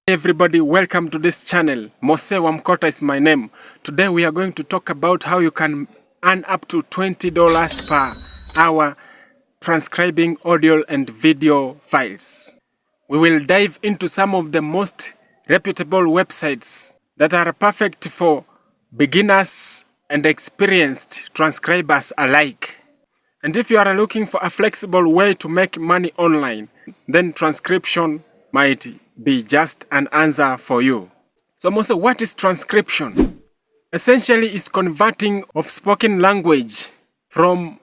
Hey everybody, welcome to this channel. Mose Wamkota is my name. Today we are going to talk about how you can earn up to $20 per hour transcribing audio and video files. We will dive into some of the most reputable websites that are perfect for beginners and experienced transcribers alike. And if you are looking for a flexible way to make money online, then transcription might be just an answer for you. So Mose, what is transcription? Essentially, it's converting of spoken language from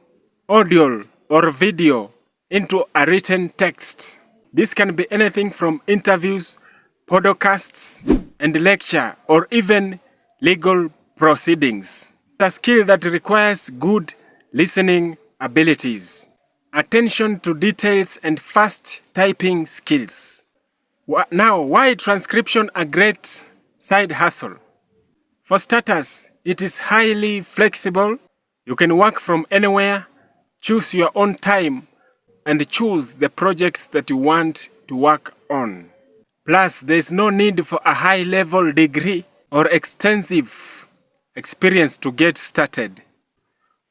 audio or video into a written text. This can be anything from interviews, podcasts, and lecture, or even legal proceedings. It's a skill that requires good listening abilities, attention to details, and fast typing skills. Now, why transcription a great side hustle? For starters, it is highly flexible. You can work from anywhere, choose your own time, and choose the projects that you want to work on. Plus, there is no need for a high-level degree or extensive experience to get started.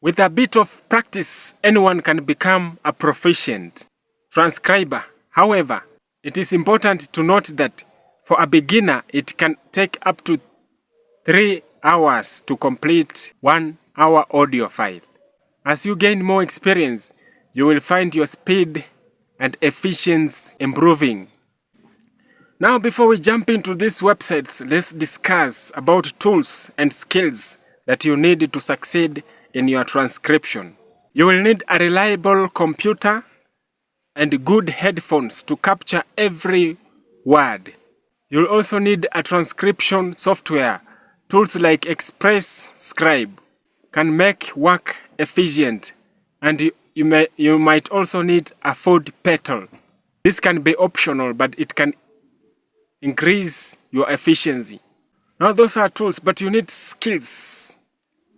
With a bit of practice, anyone can become a proficient transcriber. However, it is important to note that for a beginner, it can take up to 3 hours to complete 1 hour audio file. As you gain more experience, you will find your speed and efficiency improving. Now, before we jump into these websites, let's discuss about tools and skills that you need to succeed in your transcription. You will need a reliable computer and good headphones to capture every word. You'll also need a transcription software. Tools like Express Scribe can make work efficient, and you might also need a foot pedal. This can be optional, but it can increase your efficiency. Now those are tools, but you need skills.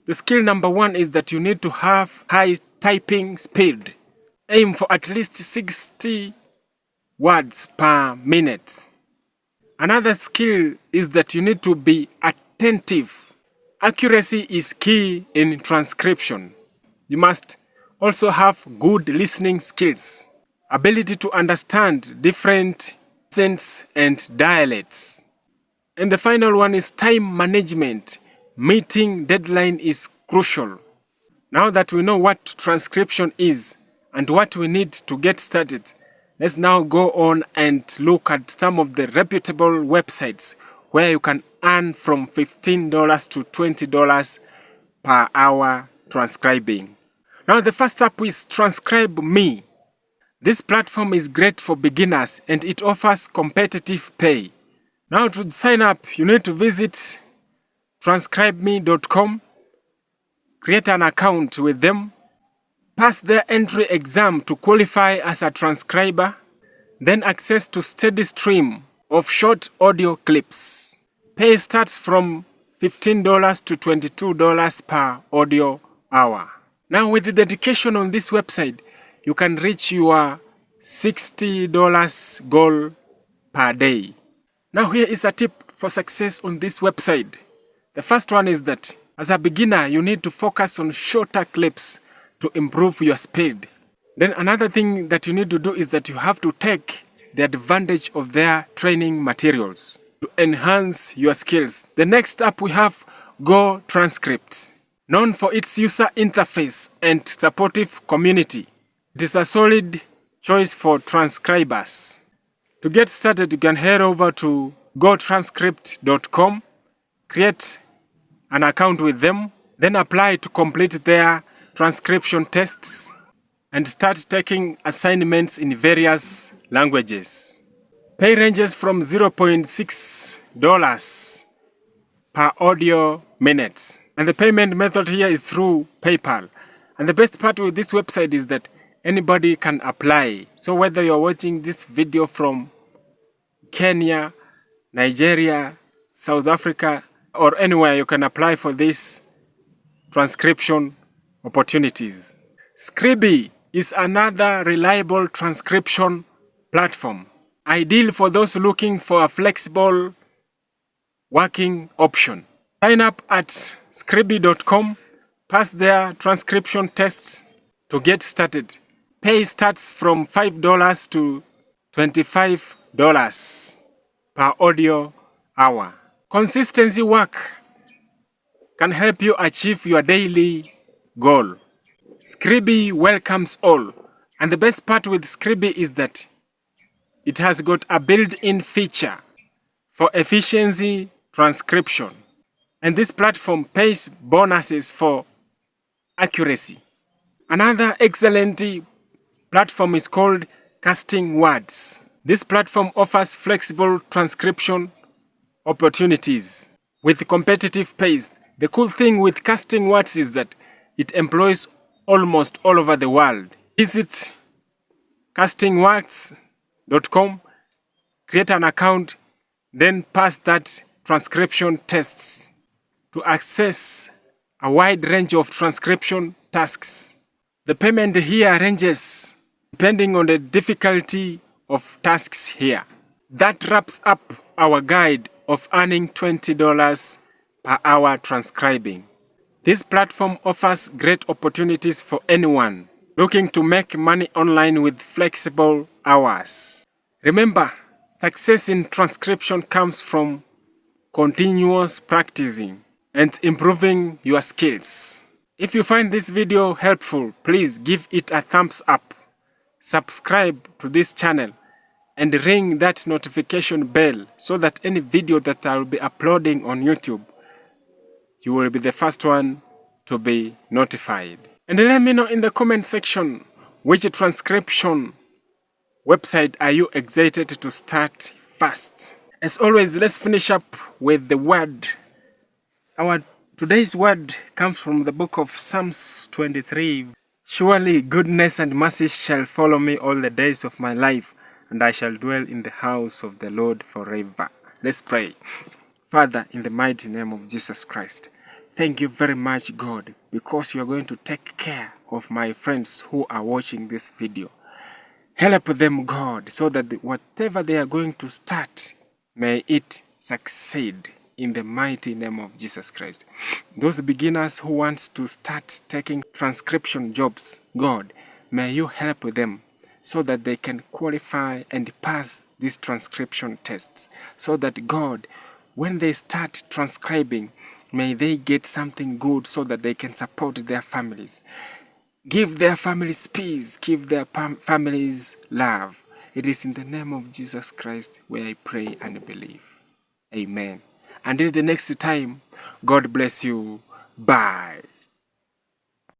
The skill number 1 is that you need to have high typing speed. Aim for at least 60 words per minute. Another skill is that you need to be attentive. Accuracy is key in transcription. You must also have good listening skills, ability to understand different accents and dialects. And the final one is time management. Meeting deadline is crucial. Now that we know what transcription is and what we need to get started, let's now go on and look at some of the reputable websites where you can earn from $15 to $20 per hour transcribing. Now the first up is Transcribe Me. This platform is great for beginners and it offers competitive pay. Now to sign up, you need to visit transcribeme.com, create an account with them, pass their entry exam to qualify as a transcriber, then access to steady stream of short audio clips. Pay starts from $15 to $22 per audio hour. Now with the dedication on this website, you can reach your $60 goal per day. Now here is a tip for success on this website. The first one is that as a beginner, you need to focus on shorter clips to improve your speed. Then another thing that you need to do is that you have to take the advantage of their training materials to enhance your skills. The next up we have Go Transcript. Known for its user interface and supportive community, it is a solid choice for transcribers. To get started, you can head over to gotranscript.com, create an account with them, then apply to complete their transcription tests and start taking assignments in various languages. Pay ranges from $0.6 per audio minute. And the payment method here is through PayPal. And the best part with this website is that anybody can apply. So whether you're watching this video from Kenya, Nigeria, South Africa, or anywhere, you can apply for this transcription opportunities. Scribing is another reliable transcription platform. ideal for those looking for a flexible working option. Sign up at scribing.com, pass their transcription tests to get started. Pay starts from $5 to $25 per audio hour. Consistency work can help you achieve your daily goal. Scribing welcomes all. And the best part with Scribing is that it has got a built-in feature for efficiency transcription. And this platform pays bonuses for accuracy. Another excellent platform is called Casting Words. This platform offers flexible transcription opportunities with competitive pays. The cool thing with Casting Words is that it employs almost all over the world. Visit castingwords.com, create an account, then pass that transcription tests to access a wide range of transcription tasks. The payment here ranges depending on the difficulty of tasks here. That wraps up our guide of earning $20 per hour transcribing. This platform offers great opportunities for anyone looking to make money online with flexible hours. Remember, success in transcription comes from continuous practicing and improving your skills. If you find this video helpful, please give it a thumbs up, subscribe to this channel, and ring that notification bell so that any video that I will be uploading on YouTube, you will be the first one to be notified. And let me know in the comment section which transcription website are you excited to start first. As always, let's finish up with the word. Our today's word comes from the book of Psalms 23. Surely goodness and mercy shall follow me all the days of my life, and I shall dwell in the house of the Lord forever. Let's pray. Father, in the mighty name of Jesus Christ, thank you very much, God, because you are going to take care of my friends who are watching this video. Help them, God, so that whatever they are going to start, may it succeed in the mighty name of Jesus Christ. Those beginners who want to start taking transcription jobs, God, may you help them so that they can qualify and pass these transcription tests. So that, God, when they start transcribing, may they get something good so that they can support their families. Give their families peace. Give their families love. It is in the name of Jesus Christ where I pray and believe. Amen. Until the next time, God bless you. Bye.